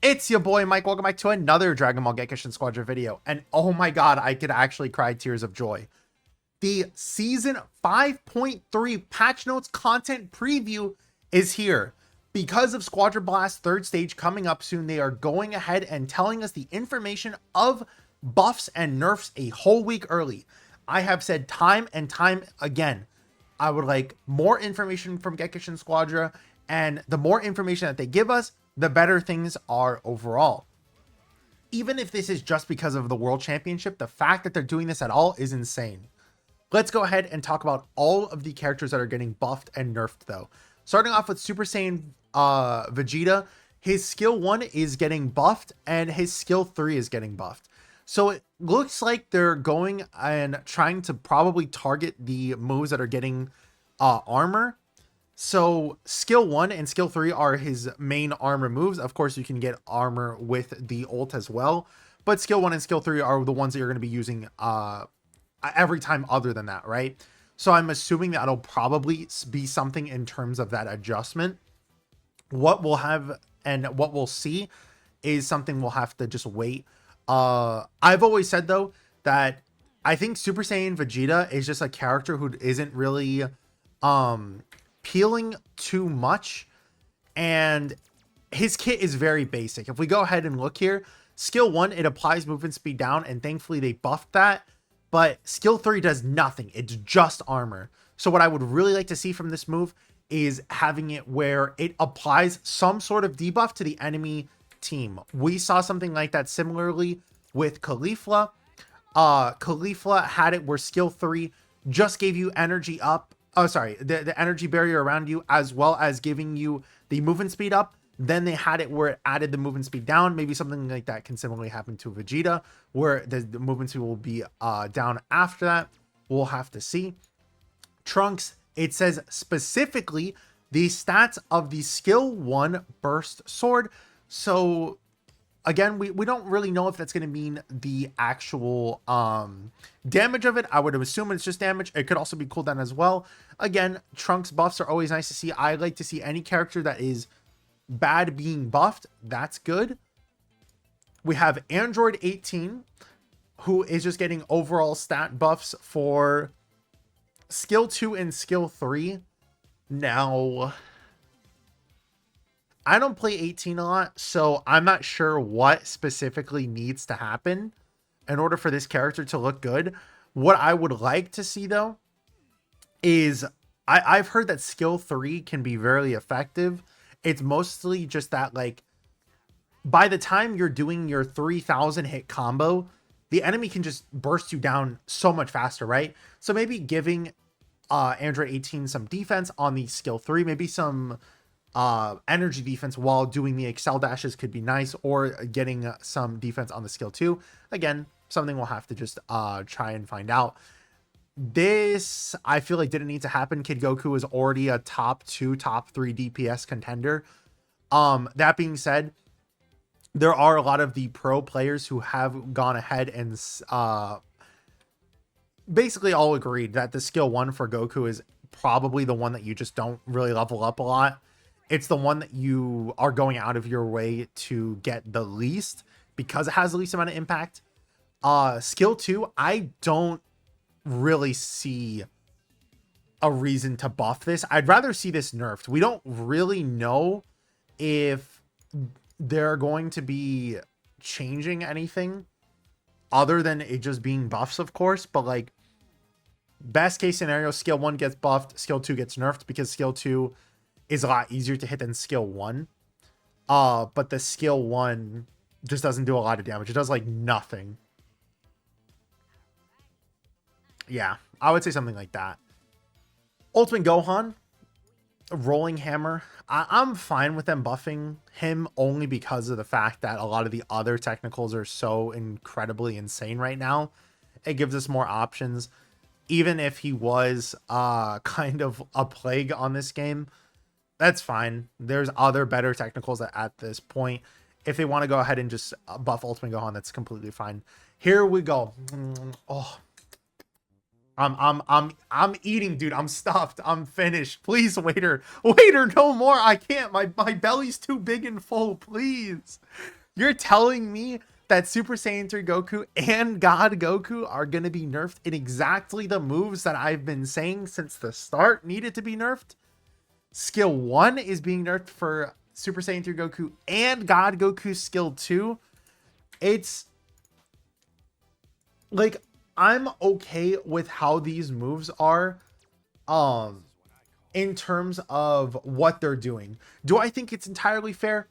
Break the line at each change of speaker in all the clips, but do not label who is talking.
It's your boy Mike. Welcome back to another Dragon Ball Gekishin Squadra video. And oh my god, I could actually cry tears of joy. The Season 5.3 Patch Notes content preview is here. Because of Squadra Blast 3rd stage coming up soon, they are going ahead and telling us the information of buffs and nerfs a whole week early. I have said time and time again, I would like more information from Gekishin Squadra, and the more information that they give us, the better things are overall. Even if this is just because of the World Championship, the fact that they're doing this at all is insane. Let's go ahead and talk about all of the characters that are getting buffed and nerfed though. Starting off with Super Saiyan Vegeta, his skill 1 is getting buffed and his skill 3 is getting buffed. So it looks like they're going and trying to probably target the moves that are getting armor. So skill 1 and skill 3 are his main armor moves. Of course, you can get armor with the ult as well, but skill 1 and skill 3 are the ones that you're going to be using every time other than that, right? So I'm assuming that'll probably be something in terms of that adjustment. What we'll have and what we'll see is something we'll have to just wait. I've always said though that I think Super Saiyan Vegeta is just a character who isn't really peeling too much, and his kit is very basic. If we go ahead and look here, skill 1, it applies movement speed down, and thankfully they buffed that, but skill 3 does nothing. It's just armor. So what I would really like to see from this move is having it where it applies some sort of debuff to the enemy team. We saw something like that similarly with Caulifla. Caulifla had it where skill 3 just gave you energy up. Oh, sorry, the energy barrier around you, as well as giving you the movement speed up. Then they had it where it added the movement speed down. Maybe something like that can similarly happen to Vegeta, where the movement speed will be down after that. We'll have to see. Trunks, it says specifically the stats of the skill 1 burst sword. So again, we don't really know if that's going to mean the actual damage of it. I would assume it's just damage. It could also be cooldown as well. Again, Trunks buffs are always nice to see. I like to see any character that is bad being buffed. That's good. We have Android 18, who is just getting overall stat buffs for skill 2 and skill 3. Now, I don't play 18 a lot, so I'm not sure what specifically needs to happen in order for this character to look good. What I would like to see though is I've heard that skill 3 can be very effective. It's mostly just that, like, by the time you're doing your 3000 hit combo, the enemy can just burst you down so much faster, right? So maybe giving Android 18 some defense on the skill 3, maybe some energy defense while doing the excel dashes could be nice, or getting some defense on the skill 2. Again, something we'll have to just try and find out. This, I feel like, didn't need to happen. Kid Goku is already a top 2, top 3 DPS contender. That being said, there are a lot of the pro players who have gone ahead and basically all agreed that the skill 1 for Goku is probably the one that you just don't really level up a lot. It's the one that you are going out of your way to get the least because it has the least amount of impact. Skill 2, I don't really see a reason to buff this. I'd rather see this nerfed. We don't really know if they're going to be changing anything other than it just being buffs, of course, but like, best case scenario, skill 1 gets buffed, skill 2 gets nerfed, because skill 2 is a lot easier to hit than skill 1. But the skill 1 just doesn't do a lot of damage. It does like nothing. Yeah, I would say something like that. Ultimate Gohan, Rolling Hammer. I'm fine with them buffing him only because of the fact that a lot of the other technicals are so incredibly insane right now. It gives us more options. Even if he was kind of a plague on this game, that's fine. There's other better technicals at this point. If they want to go ahead and just buff Ultimate Gohan, that's completely fine. Here we go. Oh, I'm eating, dude. I'm stuffed. I'm finished. Please, waiter, no more. I can't. My belly's too big and full. Please. You're telling me that Super Saiyan 3 Goku and God Goku are gonna be nerfed in exactly the moves that I've been saying since the start needed to be nerfed? Skill 1 is being nerfed for Super Saiyan 3 Goku and God Goku skill 2. It's like, I'm okay with how these moves are in terms of what they're doing. Do I think it's entirely fair?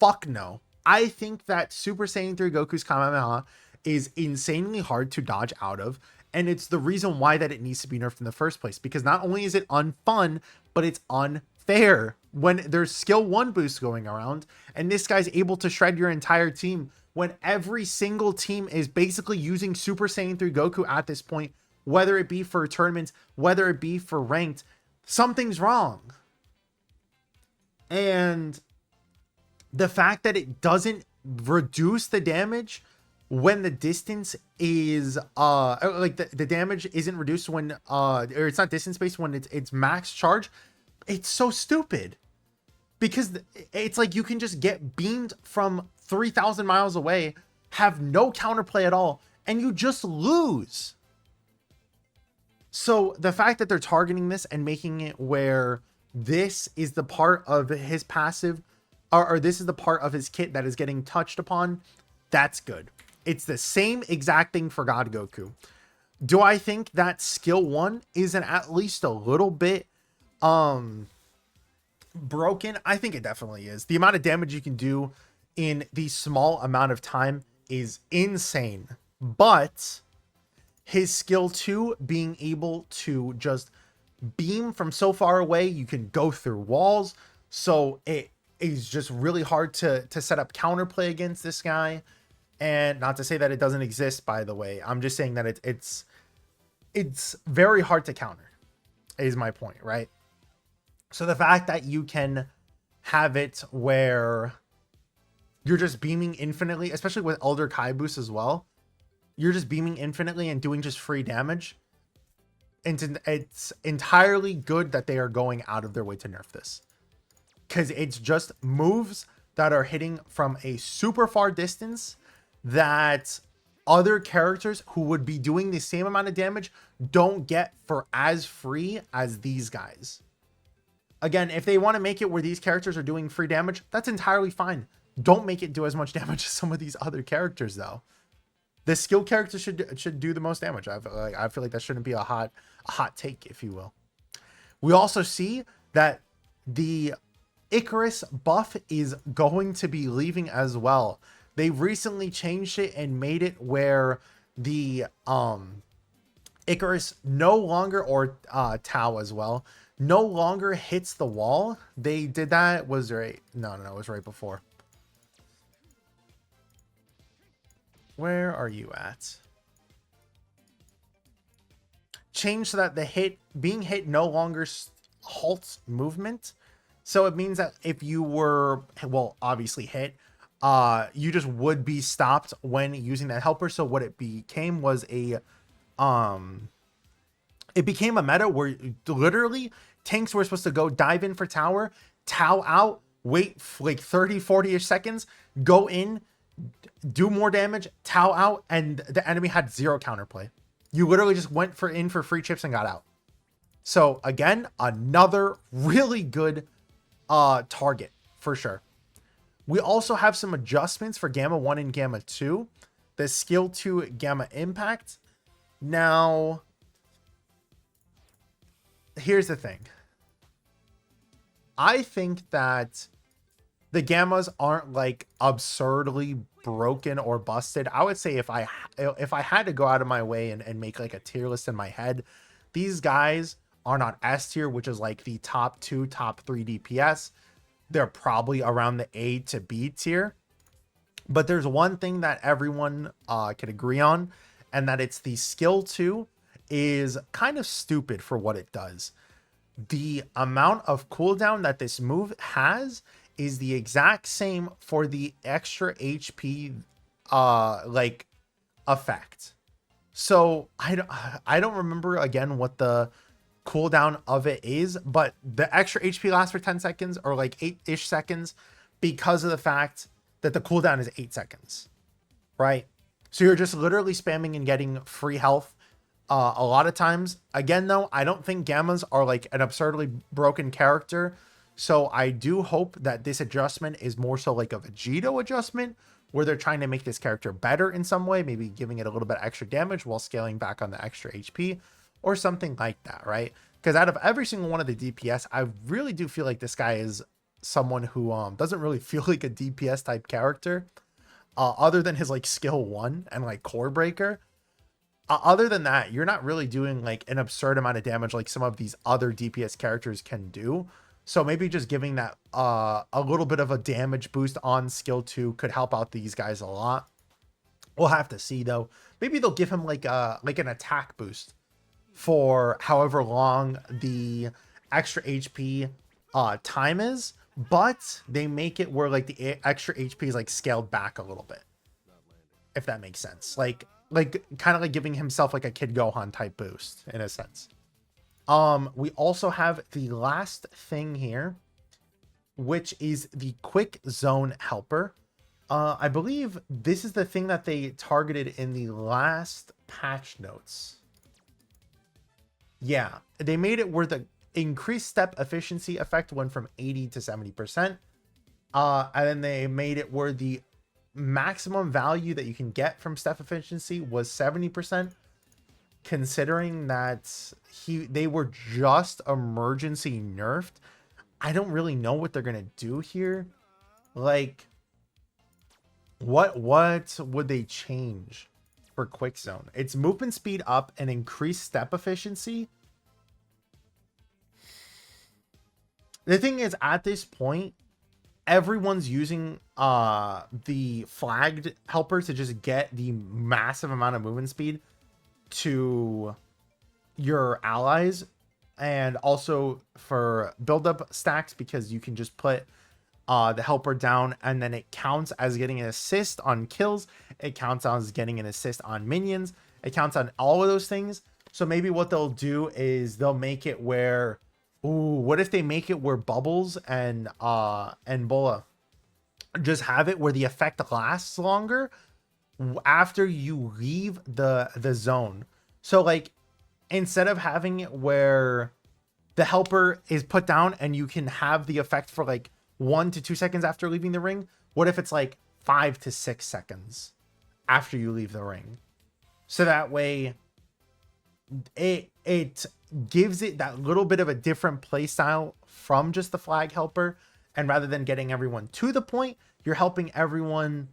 Fuck no. I think that Super Saiyan 3 Goku's Kamehameha is insanely hard to dodge out of, and it's the reason why that it needs to be nerfed in the first place, because not only is it unfun, but it's unfair when there's skill 1 boosts going around and this guy's able to shred your entire team when every single team is basically using Super Saiyan 3 Goku at this point, whether it be for tournaments, whether it be for ranked. Something's wrong. And the fact that it doesn't reduce the damage when the distance is like the damage isn't reduced when or it's not distance based when it's max charge, it's so stupid, because it's like you can just get beamed from 3,000 miles away, have no counterplay at all, and you just lose. So the fact that they're targeting this and making it where this is the part of his passive, or this is the part of his kit that is getting touched upon, that's good. It's the same exact thing for God Goku. Do I think that skill 1 isn't at least a little bit broken? I think it definitely is. The amount of damage you can do in the small amount of time is insane. But his skill 2, being able to just beam from so far away, you can go through walls. So it is just really hard to set up counterplay against this guy. And not to say that it doesn't exist, by the way. I'm just saying that it's very hard to counter, is my point, right? So the fact that you can have it where you're just beaming infinitely, especially with Elder Kai boost as well, you're just beaming infinitely and doing just free damage. And it's entirely good that they are going out of their way to nerf this, because it's just moves that are hitting from a super far distance that other characters who would be doing the same amount of damage don't get for as free as these guys. Again, if they want to make it where these characters are doing free damage, that's entirely fine. Don't make it do as much damage as some of these other characters, though. The skill character should do the most damage. I feel like that shouldn't be a hot take, if you will. We also see that the Icarus buff is going to be leaving as well. They recently changed it and made it where the Icarus no longer, or Tau as well, no longer hits the wall. They did that, was right, no, it was right before. Where are you at? Change so that the being hit no longer halts movement. So it means that if you were, well, obviously hit, you just would be stopped when using that helper. So what it became was it became a meta where literally tanks were supposed to go dive in for tower, Tau out, wait like 30-40ish seconds, go in, do more damage, Tau out, and the enemy had zero counterplay. You literally just went in for free chips and got out. So again, another really good target for sure. We also have some adjustments for Gamma 1 and Gamma 2. The skill 2 Gamma Impact. Now, here's the thing. I think that the Gammas aren't like absurdly broken or busted. I would say if I had to go out of my way and make like a tier list in my head, these guys are not S tier, which is like the top 2, top 3 DPS. They're probably around the A to B tier. But there's one thing that everyone can agree on, and that it's the skill 2 is kind of stupid for what it does. The amount of cooldown that this move has is the exact same for the extra HP like effect. So I don't remember again what the cooldown of it is, but the extra HP lasts for 10 seconds or like 8-ish seconds because of the fact that the cooldown is 8 seconds, right? So you're just literally spamming and getting free health a lot of times. Again, though, I don't think Gammas are like an absurdly broken character. So I do hope that this adjustment is more so like a Vegito adjustment where they're trying to make this character better in some way, maybe giving it a little bit extra damage while scaling back on the extra HP or something like that, right? Because out of every single one of the DPS, I really do feel like this guy is someone who doesn't really feel like a DPS type character, other than his like skill 1 and like core breaker. Other than that, you're not really doing like an absurd amount of damage like some of these other DPS characters can do. So maybe just giving that a little bit of a damage boost on skill 2 could help out these guys a lot. We'll have to see though. Maybe they'll give him like an attack boost for however long the extra HP time is, but they make it where like the extra HP is like scaled back a little bit, if that makes sense. Like kind of like giving himself like a Kid Gohan type boost in a sense. We also have the last thing here, which is the quick zone helper. I believe this is the thing that they targeted in the last patch notes. Yeah, they made it where the increased step efficiency effect went from 80 to 70%. And then they made it where the maximum value that you can get from step efficiency was 70%. Considering that they were just emergency nerfed, I don't really know what they're gonna do here. Like, what would they change for quick zone? It's movement speed up and increased step efficiency. The thing is, at this point, everyone's using the flagged helper to just get the massive amount of movement speed to your allies, and also for build up stacks, because you can just put the helper down and then it counts as getting an assist on kills, it counts as getting an assist on minions, it counts on all of those things. So maybe what they'll do is they'll make it where, what if they make it where Bubbles and Bola just have it where the effect lasts longer after you leave the zone. So like, instead of having it where the helper is put down and you can have the effect for like 1 to 2 seconds after leaving the ring, what if it's like 5 to 6 seconds after you leave the ring? So that way it gives it that little bit of a different play style from just the flag helper, and rather than getting everyone to the point, you're helping everyone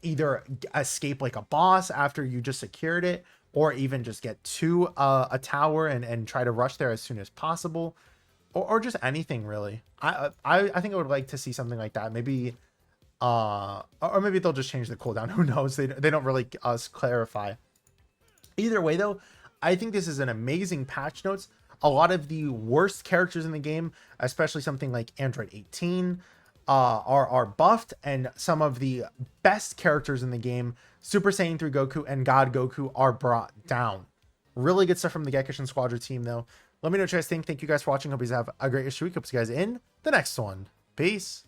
either escape like a boss after you just secured it, or even just get to a tower and try to rush there as soon as possible, or just anything really. I think I would like to see something like that. Maybe or maybe they'll just change the cooldown. Who knows? They don't really clarify. Either way though, I think this is an amazing patch notes. A lot of the worst characters in the game, especially something like Android 18, are buffed, and some of the best characters in the game, Super Saiyan 3 Goku and God Goku, are brought down. Really good stuff from the Gekishin Squadra team though. Let me know what you guys think. Thank you guys for watching. Hope you guys have a great week. Hope you guys in the next one. Peace.